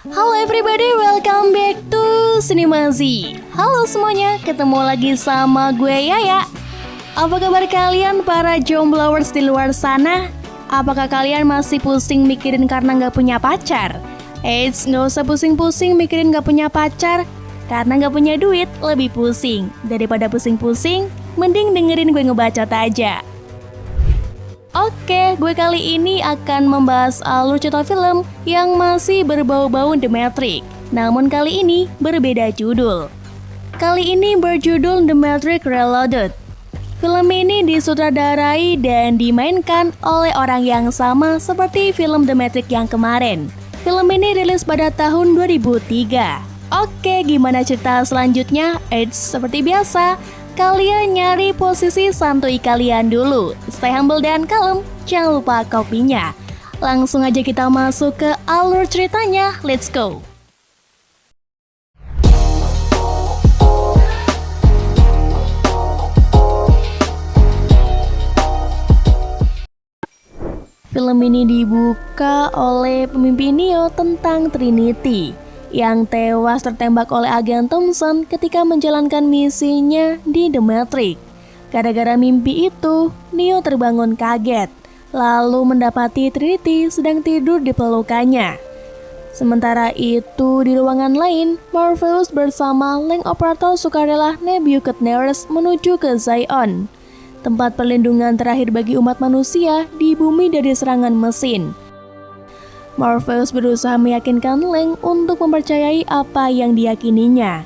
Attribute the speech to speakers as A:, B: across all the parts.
A: Halo everybody, welcome back to Cinemasi. Halo semuanya, ketemu lagi sama gue Yaya. Apa kabar kalian para jomblowers di luar sana? Apakah kalian masih pusing mikirin karena gak punya pacar? Eits, gak usah pusing-pusing mikirin gak punya pacar. Karena gak punya duit, lebih pusing. Daripada pusing-pusing, mending dengerin gue ngebacot aja. Oke, gue kali ini akan membahas alur cerita film yang masih berbau-bau The Matrix. Namun kali ini berbeda judul. Kali ini berjudul The Matrix Reloaded. Film ini disutradarai dan dimainkan oleh orang yang sama seperti film The Matrix yang kemarin. Film ini rilis pada tahun 2003. Oke, gimana cerita selanjutnya? Seperti biasa, kalian nyari posisi santuy kalian dulu. Stay humble dan kalem, jangan lupa kopinya. Langsung aja kita masuk ke alur ceritanya, let's go. Film ini dibuka oleh pemimpi Neo tentang Trinity yang tewas tertembak oleh agen Thompson ketika menjalankan misinya di The Matrix. Gara-gara mimpi itu, Neo terbangun kaget, lalu mendapati Trinity sedang tidur di pelukannya. Sementara itu, di ruangan lain, Morpheus bersama Link Operator sukarela Nebuchadnezzar menuju ke Zion, tempat perlindungan terakhir bagi umat manusia di bumi dari serangan mesin. Morpheus berusaha meyakinkan Link untuk mempercayai apa yang diyakininya.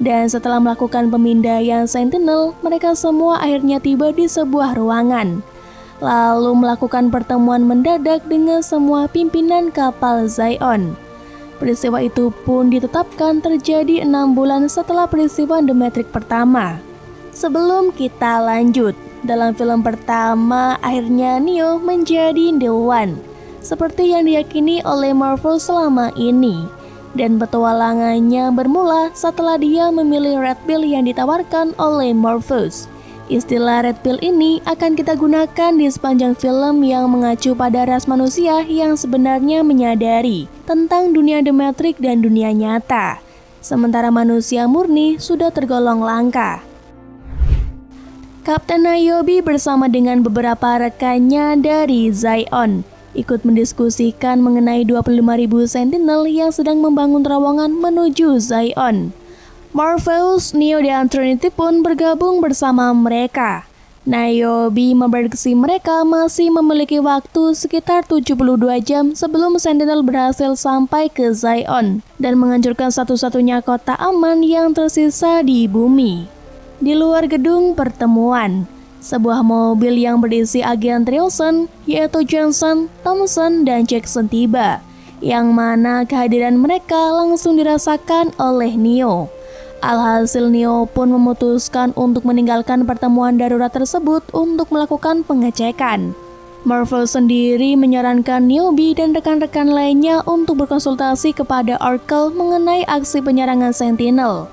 A: Dan setelah melakukan pemindaian Sentinel, mereka semua akhirnya tiba di sebuah ruangan. Lalu melakukan pertemuan mendadak dengan semua pimpinan kapal Zion. Peristiwa itu pun ditetapkan terjadi 6 bulan setelah peristiwa The Matrix pertama. Sebelum kita lanjut, dalam film pertama akhirnya Neo menjadi The One, seperti yang diyakini oleh Morpheus selama ini. Dan petualangannya bermula setelah dia memilih Red Pill yang ditawarkan oleh Morpheus. Istilah Red Pill ini akan kita gunakan di sepanjang film yang mengacu pada ras manusia yang sebenarnya menyadari tentang dunia The Matrix dan dunia nyata. Sementara manusia murni sudah tergolong langka. Kapten Niobe bersama dengan beberapa rekannya dari Zion ikut mendiskusikan mengenai 25.000 Sentinel yang sedang membangun terowongan menuju Zion. Morpheus, Neo, dan Trinity pun bergabung bersama mereka. Niobe memprediksi mereka masih memiliki waktu sekitar 72 jam sebelum Sentinel berhasil sampai ke Zion dan menghancurkan satu-satunya kota aman yang tersisa di bumi. Di luar gedung pertemuan, sebuah mobil yang berisi agen Trilson, yaitu Johnson, Thompson, dan Jackson tiba, yang mana kehadiran mereka langsung dirasakan oleh Neo. Alhasil Neo pun memutuskan untuk meninggalkan pertemuan darurat tersebut untuk melakukan pengecekan. Morpheus sendiri menyarankan Niobe dan rekan-rekan lainnya untuk berkonsultasi kepada Oracle mengenai aksi penyerangan Sentinel,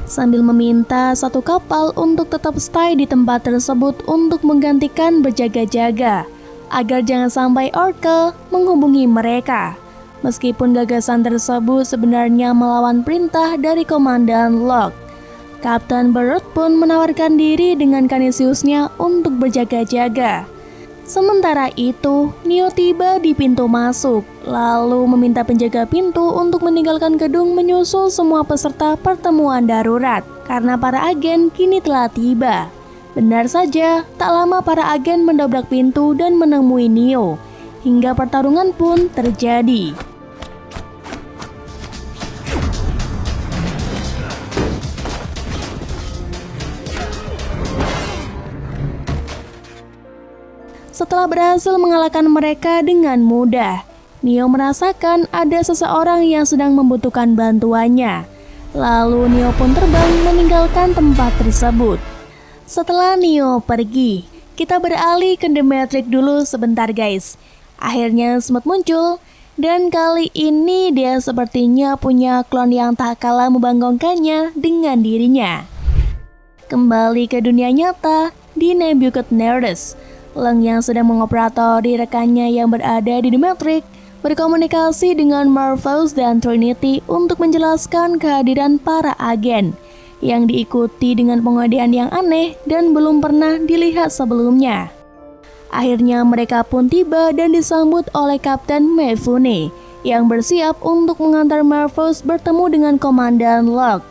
A: sambil meminta satu kapal untuk tetap stay di tempat tersebut untuk menggantikan berjaga-jaga, agar jangan sampai Oracle menghubungi mereka. Meskipun gagasan tersebut sebenarnya melawan perintah dari Komandan Locke, Kapten Barrett pun menawarkan diri dengan Canisiusnya untuk berjaga-jaga. Sementara itu, Neo tiba di pintu masuk, lalu meminta penjaga pintu untuk meninggalkan gedung menyusul semua peserta pertemuan darurat, karena para agen kini telah tiba. Benar saja, tak lama para agen mendobrak pintu dan menemui Neo, hingga pertarungan pun terjadi. Setelah berhasil mengalahkan mereka dengan mudah, Neo merasakan ada seseorang yang sedang membutuhkan bantuannya. Lalu Neo pun terbang meninggalkan tempat tersebut. Setelah Neo pergi, kita beralih ke The Matrix dulu sebentar guys. Akhirnya Smith muncul, dan kali ini dia sepertinya punya klon yang tak kalah membanggakannya dengan dirinya. Kembali ke dunia nyata, di Nebuchadnezzar, Leng yang sedang mengoperatori rekannya yang berada di The Matrix berkomunikasi dengan Morpheus dan Trinity untuk menjelaskan kehadiran para agen yang diikuti dengan pengadean yang aneh dan belum pernah dilihat sebelumnya. Akhirnya mereka pun tiba dan disambut oleh Kapten Mifune yang bersiap untuk mengantar Morpheus bertemu dengan Komandan Locke.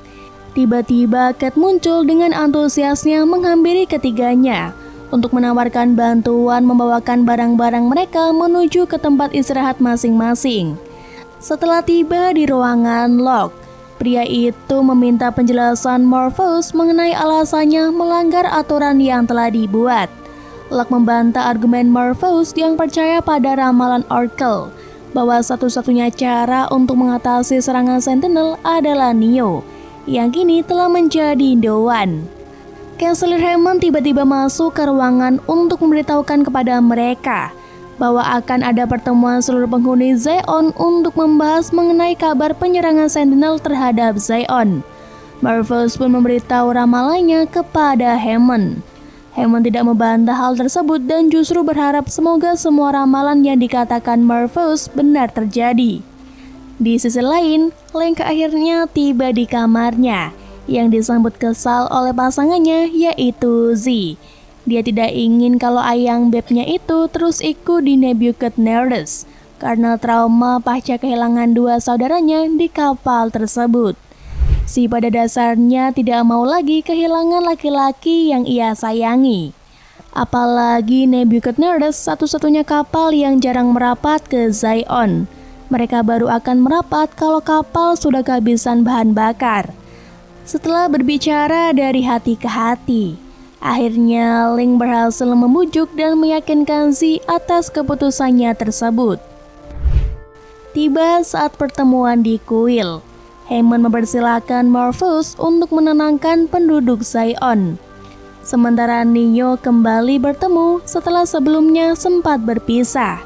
A: Tiba-tiba Cat muncul dengan antusiasnya menghampiri ketiganya untuk menawarkan bantuan membawakan barang-barang mereka menuju ke tempat istirahat masing-masing. Setelah tiba di ruangan Locke, pria itu meminta penjelasan Morpheus mengenai alasannya melanggar aturan yang telah dibuat. Locke membantah argumen Morpheus yang percaya pada ramalan Oracle bahwa satu-satunya cara untuk mengatasi serangan Sentinel adalah Neo, yang kini telah menjadi Dewan. Chancellor Hammond tiba-tiba masuk ke ruangan untuk memberitahukan kepada mereka bahwa akan ada pertemuan seluruh penghuni Zion untuk membahas mengenai kabar penyerangan Sentinel terhadap Zion. Morpheus pun memberitahu ramalannya kepada Hammond. Hammond tidak membantah hal tersebut dan justru berharap semoga semua ramalan yang dikatakan Morpheus benar terjadi. Di sisi lain, Link akhirnya tiba di kamarnya yang disambut kesal oleh pasangannya yaitu Z. Dia tidak ingin kalau ayang bebnya itu terus ikut di Nebuchadnezzar karena trauma pasca kehilangan dua saudaranya di kapal tersebut. Si pada dasarnya tidak mau lagi kehilangan laki-laki yang ia sayangi. Apalagi Nebuchadnezzar satu-satunya kapal yang jarang merapat ke Zion. Mereka baru akan merapat kalau kapal sudah kehabisan bahan bakar. Setelah berbicara dari hati ke hati, akhirnya Link berhasil membujuk dan meyakinkan Z atas keputusannya tersebut. Tiba saat pertemuan di kuil, Hammond mempersilahkan Morpheus untuk menenangkan penduduk Zion. Sementara Neo kembali bertemu setelah sebelumnya sempat berpisah.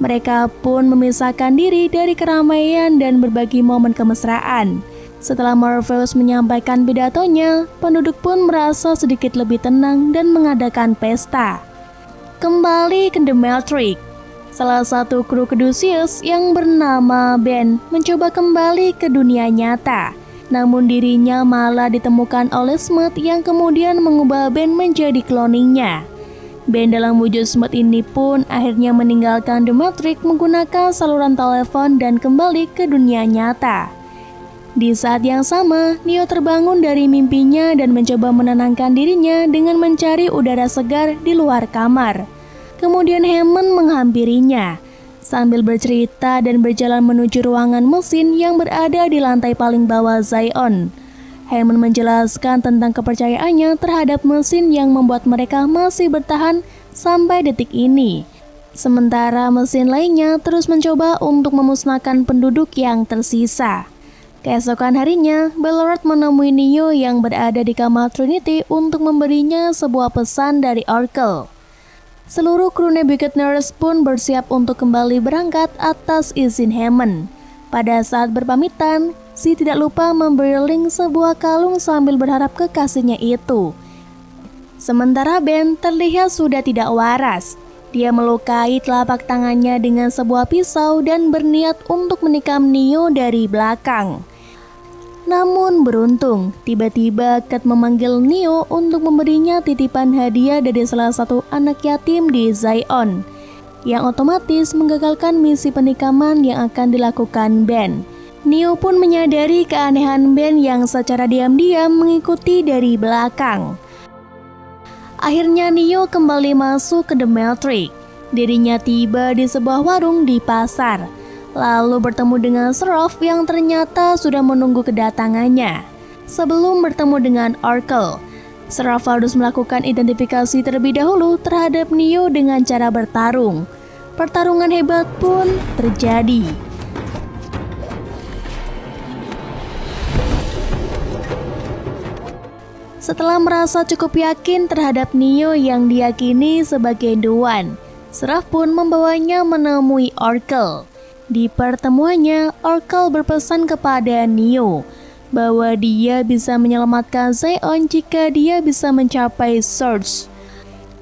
A: Mereka pun memisahkan diri dari keramaian dan berbagi momen kemesraan. Setelah Morpheus menyampaikan pidatonya, penduduk pun merasa sedikit lebih tenang dan mengadakan pesta. Kembali ke The Matrix. Salah satu kru Caduceus yang bernama Ben mencoba kembali ke dunia nyata. Namun dirinya malah ditemukan oleh Smith yang kemudian mengubah Ben menjadi cloningnya. Ben dalam wujud Smith ini pun akhirnya meninggalkan The Matrix menggunakan saluran telepon dan kembali ke dunia nyata. Di saat yang sama, Neo terbangun dari mimpinya dan mencoba menenangkan dirinya dengan mencari udara segar di luar kamar. Kemudian Hammond menghampirinya sambil bercerita dan berjalan menuju ruangan mesin yang berada di lantai paling bawah Zion. Hammond menjelaskan tentang kepercayaannya terhadap mesin yang membuat mereka masih bertahan sampai detik ini. Sementara mesin lainnya terus mencoba untuk memusnahkan penduduk yang tersisa. Keesokan harinya, Bellrod menemui Neo yang berada di kamar Trinity untuk memberinya sebuah pesan dari Oracle. Seluruh kru Nebuchadnezzar pun bersiap untuk kembali berangkat atas izin Hammond. Pada saat berpamitan, Si tidak lupa memberi Link sebuah kalung sambil berharap kekasihnya itu. Sementara Ben terlihat sudah tidak waras. Dia melukai telapak tangannya dengan sebuah pisau dan berniat untuk menikam Neo dari belakang. Namun beruntung, tiba-tiba Cat memanggil Neo untuk memberinya titipan hadiah dari salah satu anak yatim di Zion, yang otomatis menggagalkan misi penikaman yang akan dilakukan Ben. Neo pun menyadari keanehan Ben yang secara diam-diam mengikuti dari belakang. Akhirnya Neo kembali masuk ke The Matrix. Dirinya tiba di sebuah warung di pasar, lalu bertemu dengan Seraph yang ternyata sudah menunggu kedatangannya. Sebelum bertemu dengan Oracle, Seraph harus melakukan identifikasi terlebih dahulu terhadap Neo dengan cara bertarung. Pertarungan hebat pun terjadi. Setelah merasa cukup yakin terhadap Neo yang diyakini sebagai Dewan, Seraph pun membawanya menemui Oracle. Di pertemuannya, Oracle berpesan kepada Neo bahwa dia bisa menyelamatkan Zion jika dia bisa mencapai Source.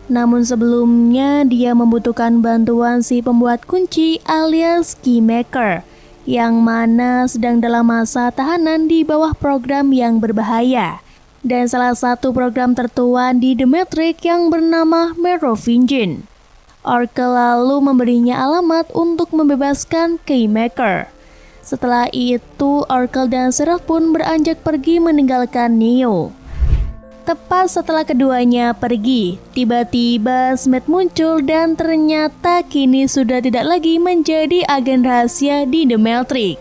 A: Namun sebelumnya dia membutuhkan bantuan si pembuat kunci alias Keymaker, yang mana sedang dalam masa tahanan di bawah program yang berbahaya. Dan salah satu program tertua di The Matrix yang bernama Merovingian. Oracle lalu memberinya alamat untuk membebaskan Keymaker. Setelah itu, Oracle dan Seraph pun beranjak pergi meninggalkan Neo. Tepat setelah keduanya pergi, tiba-tiba Smith muncul dan ternyata kini sudah tidak lagi menjadi agen rahasia di The Matrix.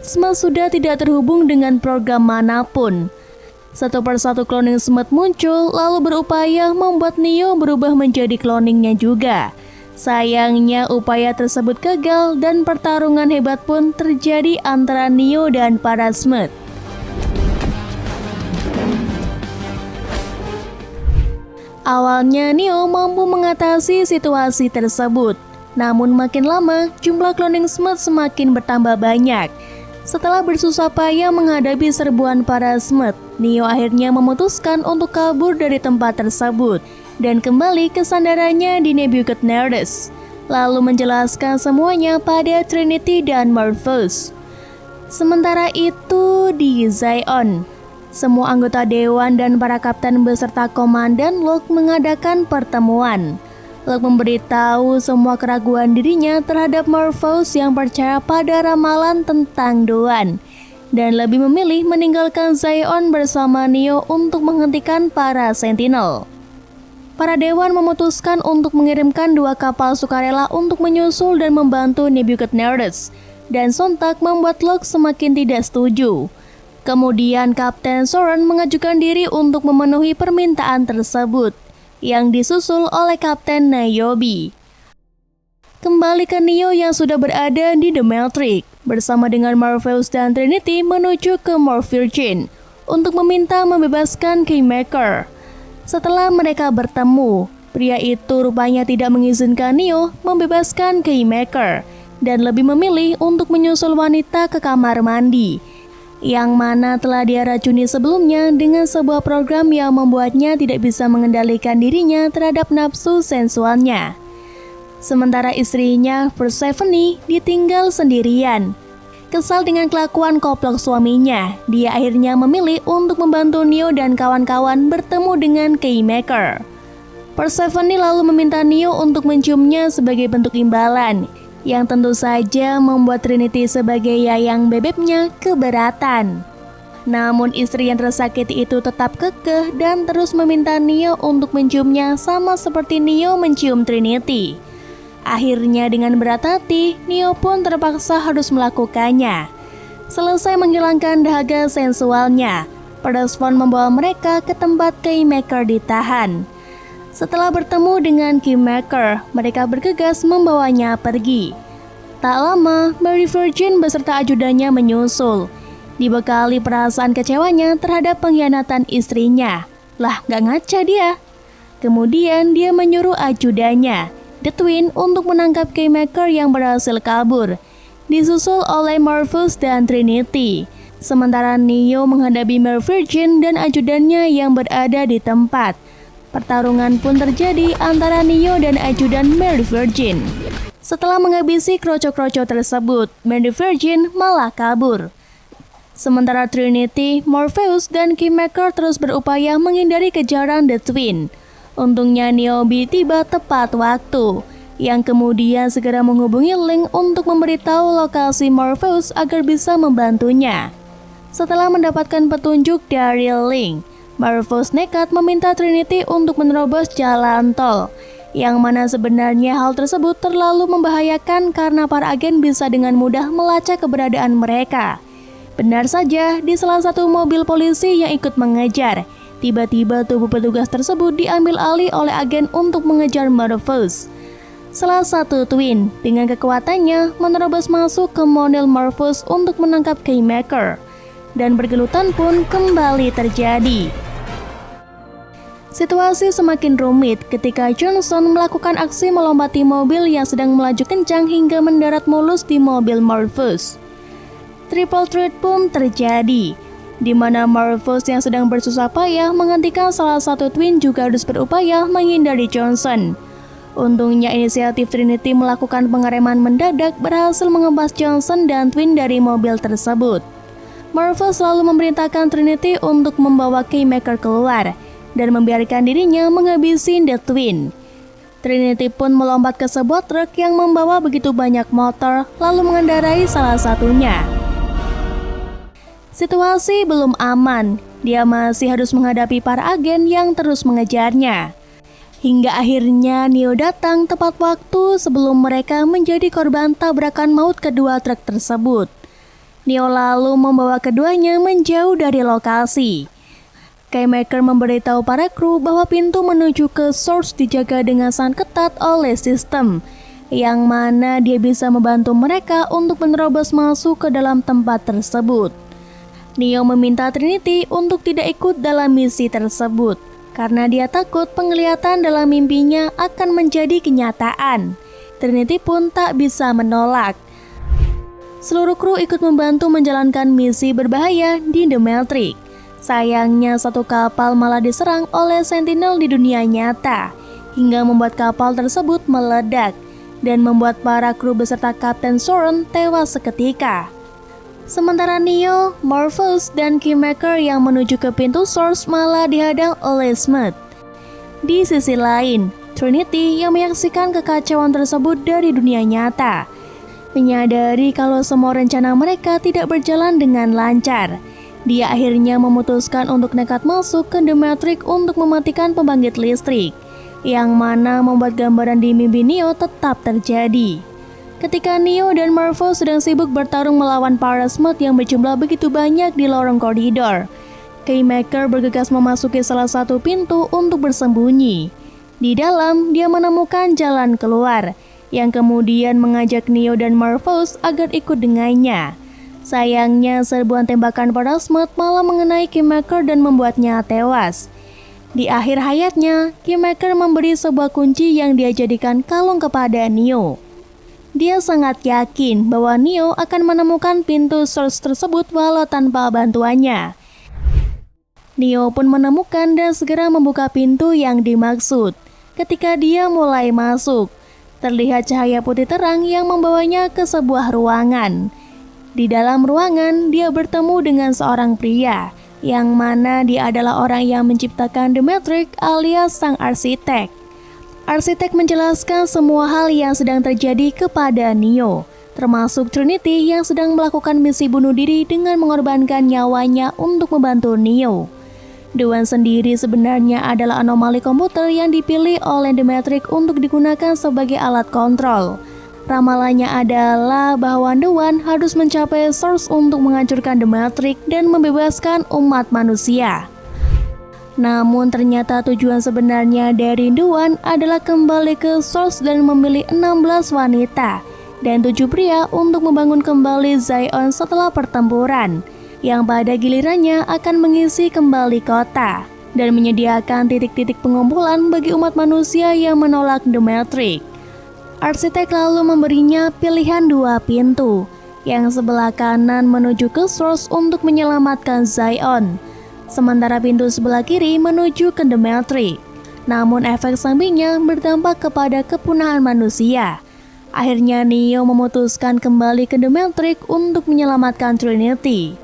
A: Smith sudah tidak terhubung dengan program manapun. Satu persatu cloning Smith muncul lalu berupaya membuat Neo berubah menjadi cloningnya juga. Sayangnya upaya tersebut gagal dan pertarungan hebat pun terjadi antara Neo dan para Smith. Awalnya Neo mampu mengatasi situasi tersebut, namun makin lama jumlah cloning Smith semakin bertambah banyak. Setelah bersusah payah menghadapi serbuan para Smith, Neo akhirnya memutuskan untuk kabur dari tempat tersebut dan kembali ke sandarannya di Nebuchadnezzar, lalu menjelaskan semuanya pada Trinity dan Morpheus. Sementara itu di Zion, semua anggota dewan dan para kapten beserta komandan Locke mengadakan pertemuan. Locke memberitahu semua keraguan dirinya terhadap Morpheus yang percaya pada ramalan tentang Doan dan lebih memilih meninggalkan Zion bersama Neo untuk menghentikan para Sentinel. Para dewan memutuskan untuk mengirimkan 2 kapal sukarela untuk menyusul dan membantu Nebuchadnezzar, dan sontak membuat Locke semakin tidak setuju. Kemudian Kapten Soren mengajukan diri untuk memenuhi permintaan tersebut, yang disusul oleh Kapten Niobe. Kembali ke Neo yang sudah berada di The Matrix, bersama dengan Morpheus dan Trinity menuju ke Merovingian untuk meminta membebaskan Keymaker. Setelah mereka bertemu, pria itu rupanya tidak mengizinkan Neo membebaskan Keymaker dan lebih memilih untuk menyusul wanita ke kamar mandi, yang mana telah dia racuni sebelumnya dengan sebuah program yang membuatnya tidak bisa mengendalikan dirinya terhadap nafsu sensualnya. Sementara istrinya, Persephone, ditinggal sendirian. Kesal dengan kelakuan koplok suaminya, dia akhirnya memilih untuk membantu Neo dan kawan-kawan bertemu dengan Keymaker. Persephone lalu meminta Neo untuk menciumnya sebagai bentuk imbalan, yang tentu saja membuat Trinity sebagai yayang bebeknya keberatan. Namun istri yang tersakiti itu tetap kekeh dan terus meminta Neo untuk menciumnya sama seperti Neo mencium Trinity. Akhirnya dengan berat hati, Neo pun terpaksa harus melakukannya. Selesai menghilangkan dahaga sensualnya, Persephone membawa mereka ke tempat Keymaker ditahan. Setelah bertemu dengan Keymaker, mereka bergegas membawanya pergi. Tak lama, Merovingian beserta ajudannya menyusul, dibekali perasaan kecewanya terhadap pengkhianatan istrinya. Lah, gak ngaca dia. Kemudian dia menyuruh ajudannya, The Twin, untuk menangkap Keymaker yang berhasil kabur, disusul oleh Morpheus dan Trinity. Sementara Neo menghadapi Merovingian dan ajudannya yang berada di tempat. Pertarungan pun terjadi antara Neo dan ajudan Merovingian. Setelah menghabisi kroco-kroco tersebut, Merovingian malah kabur. Sementara Trinity, Morpheus, dan Keymaker terus berupaya menghindari kejaran The Twin. Untungnya Niobe tiba tepat waktu, yang kemudian segera menghubungi Link untuk memberitahu lokasi Morpheus agar bisa membantunya. Setelah mendapatkan petunjuk dari Link, Morpheus nekat meminta Trinity untuk menerobos jalan tol, yang mana sebenarnya hal tersebut terlalu membahayakan karena para agen bisa dengan mudah melacak keberadaan mereka. Benar saja, di salah satu mobil polisi yang ikut mengejar, tiba-tiba tubuh petugas tersebut diambil alih oleh agen untuk mengejar Morpheus. Salah satu Twin dengan kekuatannya menerobos masuk ke mobil Morpheus untuk menangkap Keymaker, dan pergelutan pun kembali terjadi. Situasi semakin rumit ketika Johnson melakukan aksi melompati mobil yang sedang melaju kencang hingga mendarat mulus di mobil Morpheus. Triple threat pun terjadi. di mana Morpheus yang sedang bersusah payah menghentikan salah satu twin juga harus berupaya menghindari Johnson. Untungnya inisiatif Trinity melakukan pengereman mendadak berhasil mengebas Johnson dan twin dari mobil tersebut. Morpheus lalu memerintahkan Trinity untuk membawa Keymaker keluar dan membiarkan dirinya menghabisi The Twin. Trinity pun melompat ke sebuah truk yang membawa begitu banyak motor lalu mengendarai salah satunya. Situasi belum aman, dia masih harus menghadapi para agen yang terus mengejarnya. Hingga akhirnya Neo datang tepat waktu sebelum mereka menjadi korban tabrakan maut kedua truk tersebut. Neo lalu membawa keduanya menjauh dari lokasi. Keymaker memberitahu para kru bahwa pintu menuju ke Source dijaga dengan sangat ketat oleh sistem, yang mana dia bisa membantu mereka untuk menerobos masuk ke dalam tempat tersebut. Neo meminta Trinity untuk tidak ikut dalam misi tersebut, karena dia takut penglihatan dalam mimpinya akan menjadi kenyataan. Trinity pun tak bisa menolak. Seluruh kru ikut membantu menjalankan misi berbahaya di The Matrix. Sayangnya satu kapal malah diserang oleh Sentinel di dunia nyata, hingga membuat kapal tersebut meledak, dan membuat para kru beserta Kapten Soren tewas seketika. Sementara Neo, Morpheus, dan Keymaker yang menuju ke pintu Source malah dihadang oleh Smith. Di sisi lain, Trinity yang menyaksikan kekacauan tersebut dari dunia nyata, menyadari kalau semua rencana mereka tidak berjalan dengan lancar. Dia akhirnya memutuskan untuk nekat masuk ke The Matrix untuk mematikan pembangkit listrik, yang mana membuat gambaran di mimpi Neo tetap terjadi. Ketika Neo dan Morpheus sedang sibuk bertarung melawan para Smith yang berjumlah begitu banyak di lorong koridor, Keymaker bergegas memasuki salah satu pintu untuk bersembunyi. Di dalam, dia menemukan jalan keluar, yang kemudian mengajak Neo dan Morpheus agar ikut dengannya. Sayangnya, serbuan tembakan para Smith malah mengenai Keymaker dan membuatnya tewas. Di akhir hayatnya, Keymaker memberi sebuah kunci yang dia jadikan kalung kepada Neo. Dia sangat yakin bahwa Neo akan menemukan pintu Source tersebut walau tanpa bantuannya. Neo pun menemukan dan segera membuka pintu yang dimaksud. Ketika dia mulai masuk, terlihat cahaya putih terang yang membawanya ke sebuah ruangan. Di dalam ruangan, dia bertemu dengan seorang pria, yang mana dia adalah orang yang menciptakan The Matrix alias sang arsitek. Arsitek menjelaskan semua hal yang sedang terjadi kepada Neo, termasuk Trinity yang sedang melakukan misi bunuh diri dengan mengorbankan nyawanya untuk membantu Neo. Dewan sendiri sebenarnya adalah anomali komputer yang dipilih oleh The Matrix untuk digunakan sebagai alat kontrol. Ramalannya adalah bahwa Dewan harus mencapai Source untuk menghancurkan The Matrix dan membebaskan umat manusia. Namun ternyata tujuan sebenarnya dari Dewan adalah kembali ke Source dan memilih 16 wanita dan 7 pria untuk membangun kembali Zion setelah pertempuran, yang pada gilirannya akan mengisi kembali kota dan menyediakan titik-titik pengumpulan bagi umat manusia yang menolak The Matrix. Arsitek lalu memberinya pilihan 2 pintu, yang sebelah kanan menuju ke Source untuk menyelamatkan Zion, sementara pintu sebelah kiri menuju ke The Matrix. Namun efek sampingnya berdampak kepada kepunahan manusia. Akhirnya Neo memutuskan kembali ke The Matrix untuk menyelamatkan Trinity.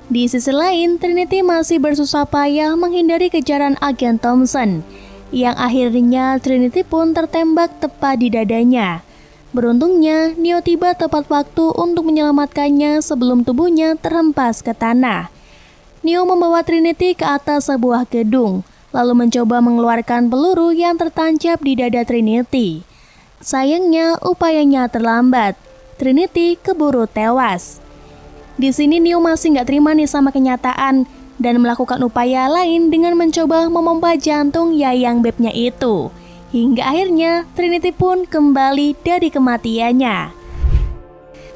A: Di sisi lain, Trinity masih bersusah payah menghindari kejaran agen Thompson, yang akhirnya Trinity pun tertembak tepat di dadanya. Beruntungnya, Neo tiba tepat waktu untuk menyelamatkannya sebelum tubuhnya terhempas ke tanah. Neo membawa Trinity ke atas sebuah gedung, lalu mencoba mengeluarkan peluru yang tertancap di dada Trinity. Sayangnya, upayanya terlambat. Trinity keburu tewas. Di sini Neo masih nggak terima nih sama kenyataan dan melakukan upaya lain dengan mencoba memompa jantung Yayang Bebnya itu. Hingga akhirnya Trinity pun kembali dari kematiannya.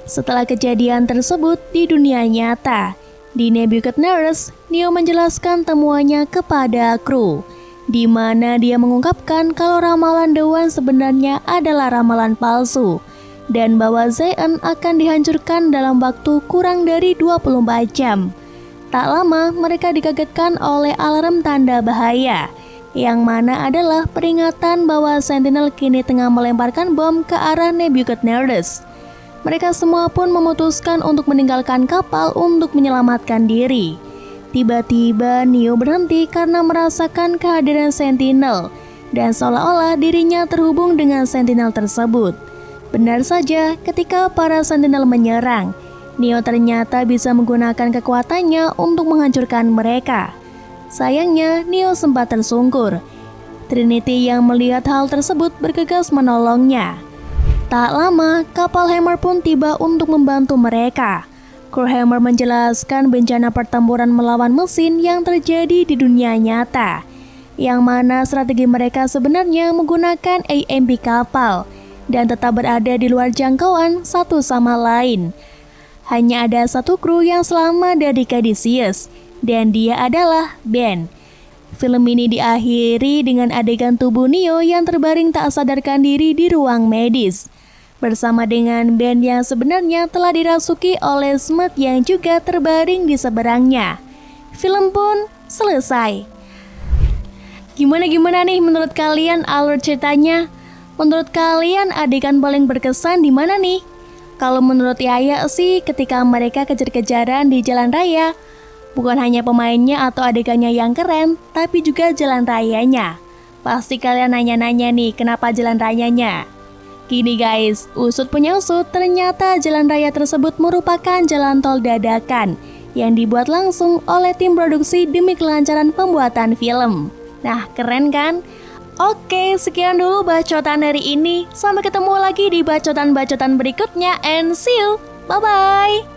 A: Setelah kejadian tersebut di dunia nyata, di Nebuchadnezzar, Neo menjelaskan temuannya kepada kru, di mana dia mengungkapkan kalau ramalan Dewan sebenarnya adalah ramalan palsu, dan bahwa Zion akan dihancurkan dalam waktu kurang dari 24 jam. Tak lama mereka dikagetkan oleh alarm tanda bahaya, yang mana adalah peringatan bahwa Sentinel kini tengah melemparkan bom ke arah Nebuchadnezzar. Mereka semua pun memutuskan untuk meninggalkan kapal untuk menyelamatkan diri. Tiba-tiba Neo berhenti karena merasakan kehadiran Sentinel, dan seolah-olah dirinya terhubung dengan Sentinel tersebut. Benar saja, ketika para Sentinel menyerang, Neo ternyata bisa menggunakan kekuatannya untuk menghancurkan mereka. Sayangnya, Neo sempat tersungkur. Trinity yang melihat hal tersebut bergegas menolongnya. Tak lama, kapal Hammer pun tiba untuk membantu mereka. Kru Hammer menjelaskan bencana pertempuran melawan mesin yang terjadi di dunia nyata, yang mana strategi mereka sebenarnya menggunakan AMP kapal dan tetap berada di luar jangkauan satu sama lain. Hanya ada satu kru yang selamat dari Caduceus, dan dia adalah Ben. Film ini diakhiri dengan adegan tubuh Neo yang terbaring tak sadarkan diri di ruang medis, bersama dengan Ben yang sebenarnya telah dirasuki oleh Smith yang juga terbaring di seberangnya. Film pun selesai. Gimana nih menurut kalian alur ceritanya? Menurut kalian adegan paling berkesan di mana nih? Kalau menurut Yaya sih ketika mereka kejar-kejaran di jalan raya. Bukan hanya pemainnya atau adegannya yang keren, tapi juga jalan rayanya. Pasti kalian nanya-nanya nih kenapa jalan rayanya. Gini guys, usut punya usut, ternyata jalan raya tersebut merupakan jalan tol dadakan yang dibuat langsung oleh tim produksi demi kelancaran pembuatan film. Nah, keren kan? Oke, sekian dulu bacotan hari ini. Sampai ketemu lagi di bacotan-bacotan berikutnya, and see you. Bye-bye.